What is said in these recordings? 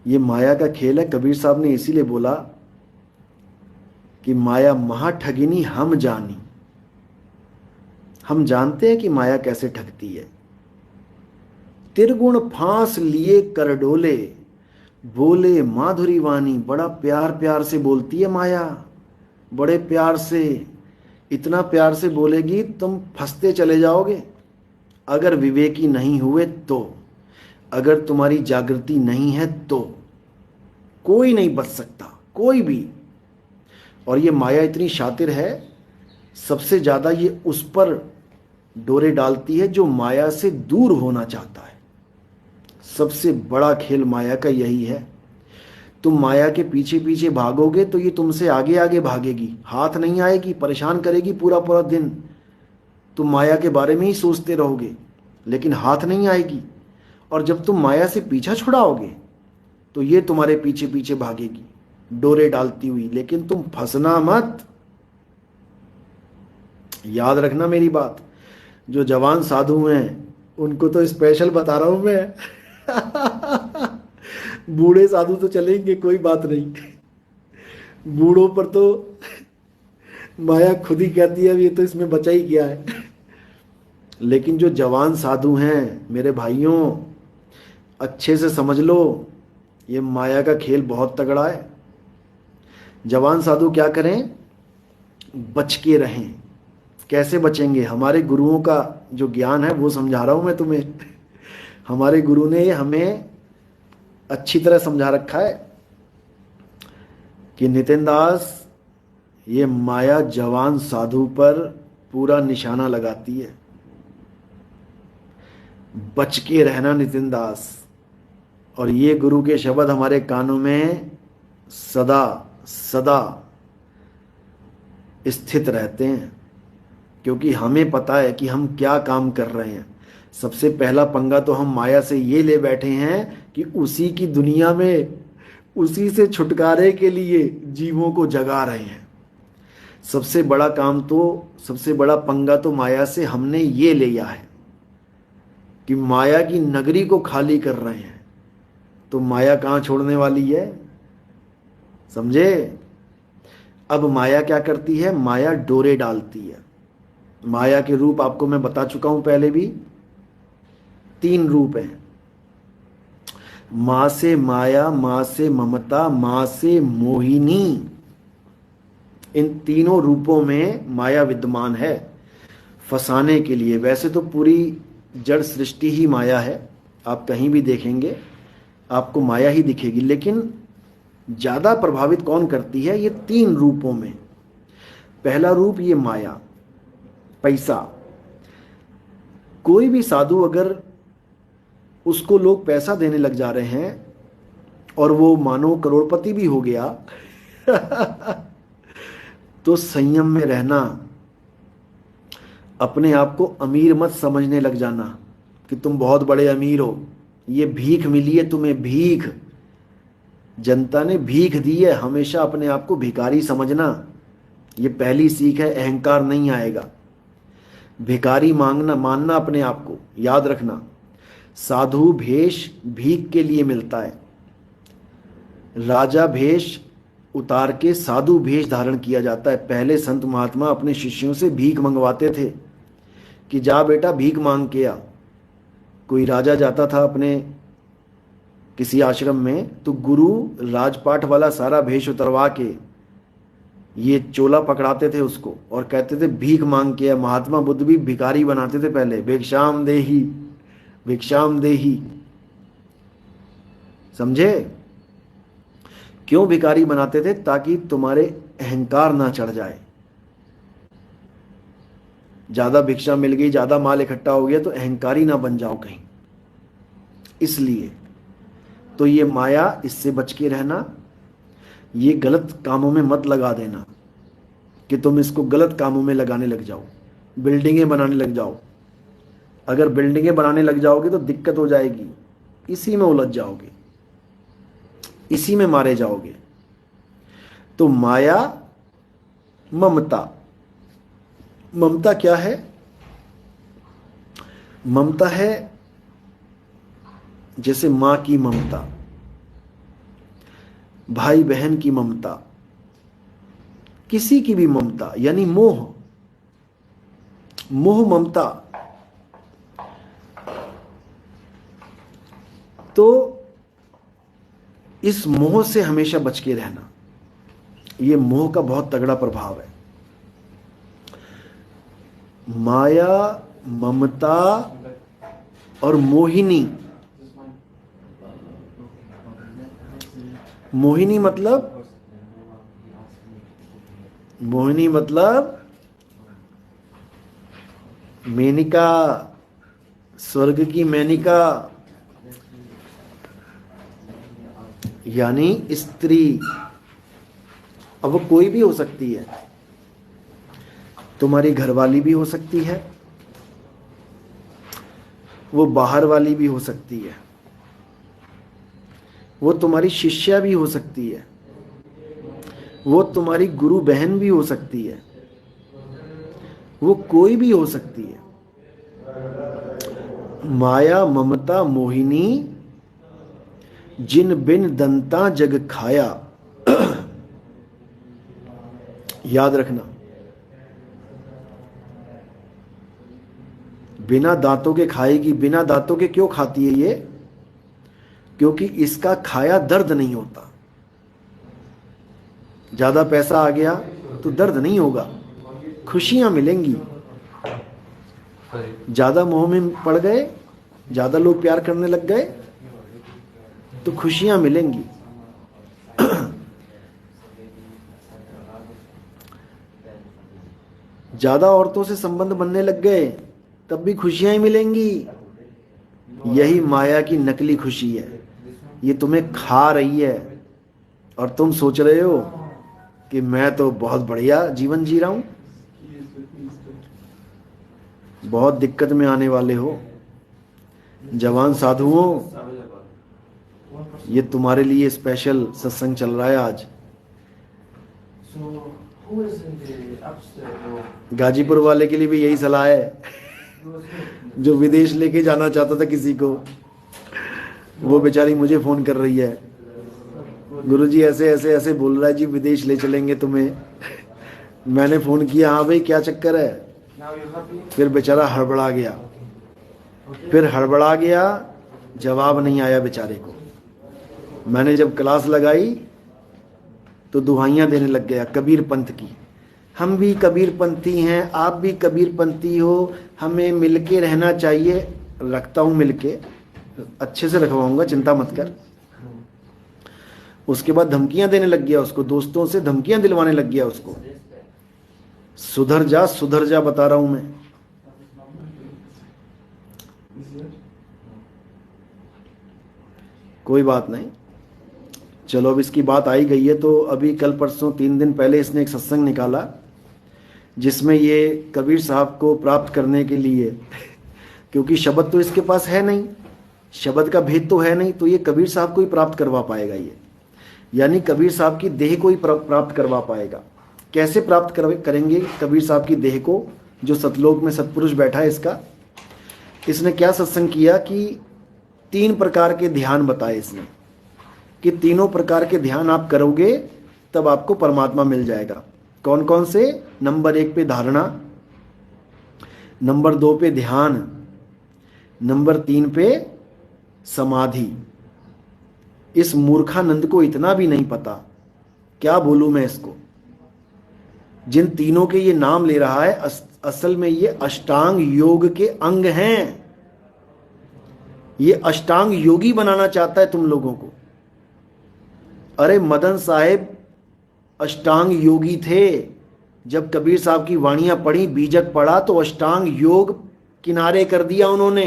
ये माया का खेल है। कबीर साहब ने इसीलिए बोला कि माया महा ठगिनी हम जानी। हम जानते हैं कि माया कैसे ठगती है। तिरगुण फांस लिए कर डोले, बोले माधुरी वाणी। बड़ा प्यार प्यार से बोलती है माया, बड़े प्यार से। इतना प्यार से बोलेगी तुम फंसते चले जाओगे अगर विवेकी नहीं हुए तो। अगर तुम्हारी जागृति नहीं है तो कोई नहीं बच सकता, कोई भी। और ये माया इतनी शातिर है, सबसे ज्यादा ये उस पर डोरे डालती है जो माया से दूर होना चाहता है। सबसे बड़ा खेल माया का यही है। तुम माया के पीछे पीछे भागोगे तो ये तुमसे आगे आगे भागेगी, हाथ नहीं आएगी, परेशान करेगी पूरा पूरा दिन। तुम माया के बारे में ही सोचते रहोगे लेकिन हाथ नहीं आएगी। और जब तुम माया से पीछा छुड़ाओगे तो ये तुम्हारे पीछे पीछे भागेगी डोरे डालती हुई, लेकिन तुम फंसना मत। याद रखना मेरी बात। जो जवान साधु हैं उनको तो स्पेशल बता रहा हूं मैं। बूढ़े साधु तो चलेंगे, कोई बात नहीं। बूढ़ों पर तो माया खुद ही कहती है ये तो इसमें बचा ही क्या है। लेकिन जो जवान साधु हैं मेरे भाइयों, अच्छे से समझ लो, ये माया का खेल बहुत तगड़ा है। जवान साधु क्या करें? बच के रहें। कैसे बचेंगे? हमारे गुरुओं का जो ज्ञान है वो समझा रहा हूं मैं तुम्हें। हमारे गुरु ने हमें अच्छी तरह समझा रखा है कि नितिन दास, ये माया जवान साधु पर पूरा निशाना लगाती है। बच के रहना नितिन दास। और ये गुरु के शब्द हमारे कानों में सदा सदा स्थित रहते हैं, क्योंकि हमें पता है कि हम क्या काम कर रहे हैं। सबसे पहला पंगा तो हम माया से ये ले बैठे हैं कि उसी की दुनिया में उसी से छुटकारे के लिए जीवों को जगा रहे हैं। सबसे बड़ा काम तो, सबसे बड़ा पंगा तो माया से हमने ये लिया है कि माया की नगरी को खाली कर रहे हैं। तो माया कहाँ छोड़ने वाली है? समझे? अब माया क्या करती है? माया डोरे डालती है। माया के रूप आपको मैं बता चुका हूं पहले भी, 3 रूप हैं। मां से माया, मां से ममता, मां से मोहिनी। इन तीनों रूपों में माया विद्यमान है फंसाने के लिए। वैसे तो पूरी जड़ सृष्टि ही माया है, आप कहीं भी देखेंगे आपको माया ही दिखेगी, लेकिन ज्यादा प्रभावित कौन करती है? ये 3 रूपों में। पहला रूप ये माया, पैसा। कोई भी साधु अगर उसको लोग पैसा देने लग जा रहे हैं और वो मानो करोड़पति भी हो गया तो संयम में रहना। अपने आप को अमीर मत समझने लग जाना कि तुम बहुत बड़े अमीर हो। ये भीख मिली है तुम्हें, भीख। जनता ने भीख दी है। हमेशा अपने आप को भिखारी समझना। ये पहली सीख है, अहंकार नहीं आएगा। भिखारी मांगना, मानना अपने आप को। याद रखना, साधु भेष भीख के लिए मिलता है। राजा भेष उतार के साधु भेष धारण किया जाता है। पहले संत महात्मा अपने शिष्यों से भीख मंगवाते थे कि जा बेटा भीख मांग के आ। कोई राजा जाता था अपने किसी आश्रम में तो गुरु राजपाट वाला सारा भेष उतरवा के ये चोला पकड़ाते थे उसको और कहते थे भीख मांग के आ। महात्मा बुद्ध भी भिखारी बनाते थे पहले, भिक्षाम देही, भिक्षाम देही। समझे? क्यों भिखारी बनाते थे? ताकि तुम्हारे अहंकार ना चढ़ जाए। ज्यादा भिक्षा मिल गई, ज्यादा माल इकट्ठा हो गया तो अहंकारी ना बन जाओ कहीं, इसलिए। तो ये माया, इससे बच के रहना। ये गलत कामों में मत लगा देना कि तुम इसको गलत कामों में लगाने लग जाओ, बिल्डिंगें बनाने लग जाओ। अगर बिल्डिंगें बनाने लग जाओगे तो दिक्कत हो जाएगी, इसी में उलझ जाओगे, इसी में मारे जाओगे। तो माया, ममता। ममता क्या है? ममता है जैसे मां की ममता। भाई बहन की ममता, किसी की भी ममता, यानी मोह, मोह ममता। तो इस मोह से हमेशा बच के रहना, ये मोह का बहुत तगड़ा प्रभाव है। माया, ममता और मोहिनी। मोहिनी मतलब, मोहिनी मतलब मेनिका, स्वर्ग की मेनिका, यानी स्त्री। अब वो कोई भी हो सकती है, तुम्हारी घरवाली भी हो सकती है, वो बाहर वाली भी हो सकती है, वो तुम्हारी शिष्या भी हो सकती है, वो तुम्हारी गुरु बहन भी हो सकती है, वो कोई भी हो सकती है। माया ममता मोहिनी, जिन बिन दंता जग खाया। याद रखना, बिना दांतों के खाएगी। बिना दांतों के क्यों खाती है ये? क्योंकि इसका खाया दर्द नहीं होता। ज्यादा पैसा आ गया तो दर्द नहीं होगा, खुशियां मिलेंगी। ज्यादा मोह में पड़ गए, ज्यादा लोग प्यार करने लग गए तो खुशियां मिलेंगी। ज्यादा औरतों से संबंध बनने लग गए तब भी खुशियां ही मिलेंगी। यही माया की नकली खुशी है, ये तुम्हें खा रही है और तुम सोच रहे हो कि मैं तो बहुत बढ़िया जीवन जी रहा हूं। बहुत दिक्कत में आने वाले हो जवान साधुओं, ये तुम्हारे लिए स्पेशल सत्संग चल रहा है आज। गाजीपुर वाले के लिए भी यही सलाह है, जो विदेश लेके जाना चाहता था किसी को, वो बेचारी मुझे फोन कर रही है, गुरुजी ऐसे ऐसे ऐसे बोल रहा है जी, विदेश ले चलेंगे तुम्हें। मैंने फोन किया, हाँ भाई क्या चक्कर है? फिर बेचारा हड़बड़ा गया, जवाब नहीं आया बेचारे को। मैंने जब क्लास लगाई तो दुहाइयां देने लग गया कबीर पंथ की। हम भी कबीर पंथी हैं, आप भी कबीर पंथी हो, हमें मिलके रहना चाहिए। रखता हूं मिलके, अच्छे से रखवाऊंगा, चिंता मत कर। उसके बाद धमकियां देने लग गया उसको, दोस्तों से धमकियां दिलवाने लग गया उसको, सुधर जा सुधर जा, बता रहा हूं मैं। कोई बात नहीं, चलो अब इसकी बात आई गई है तो अभी कल परसों 3 दिन पहले इसने एक सत्संग निकाला जिसमें ये कबीर साहब को प्राप्त करने के लिए, क्योंकि शब्द तो इसके पास है नहीं, शब्द का भेद तो है नहीं, तो ये कबीर साहब को ही प्राप्त करवा पाएगा ये, यानी कबीर साहब की देह को ही प्राप्त करवा पाएगा। कैसे प्राप्त करेंगे कबीर साहब की देह को, जो सतलोक में सतपुरुष बैठा है इसका? इसने क्या सत्संग किया कि 3 प्रकार के ध्यान बताए इसने, कि तीनों प्रकार के ध्यान आप करोगे तब आपको परमात्मा मिल जाएगा। कौन कौन से? नंबर 1 पे धारणा, नंबर 2 पे ध्यान, नंबर 3 पे समाधि। इस मूर्खानंद को इतना भी नहीं पता, क्या बोलूं मैं इसको। जिन तीनों के ये नाम ले रहा है, असल में ये अष्टांग योग के अंग हैं। ये अष्टांग योगी बनाना चाहता है तुम लोगों को। अरे मदन साहेब अष्टांग योगी थे, जब कबीर साहब की वाणियां पढ़ी, बीजक पढ़ा, तो अष्टांग योग किनारे कर दिया उन्होंने।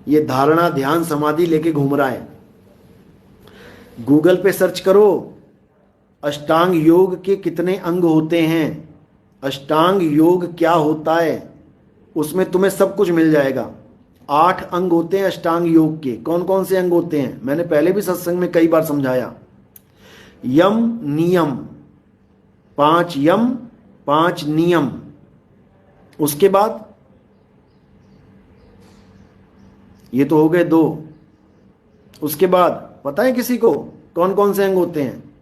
ये धारणा ध्यान समाधि लेके घूम रहा है। गूगल पे सर्च करो अष्टांग योग के कितने अंग होते हैं, अष्टांग योग क्या होता है, उसमें तुम्हें सब कुछ मिल जाएगा। 8 अंग होते हैं अष्टांग योग के। कौन कौन से अंग होते हैं? मैंने पहले भी सत्संग में कई बार समझाया। यम नियम, 5 यम 5 नियम। उसके बाद ये तो हो गए 2। उसके बाद पता है किसी को? कौन कौन से अंग होते हैं?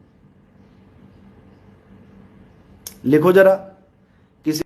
लिखो जरा।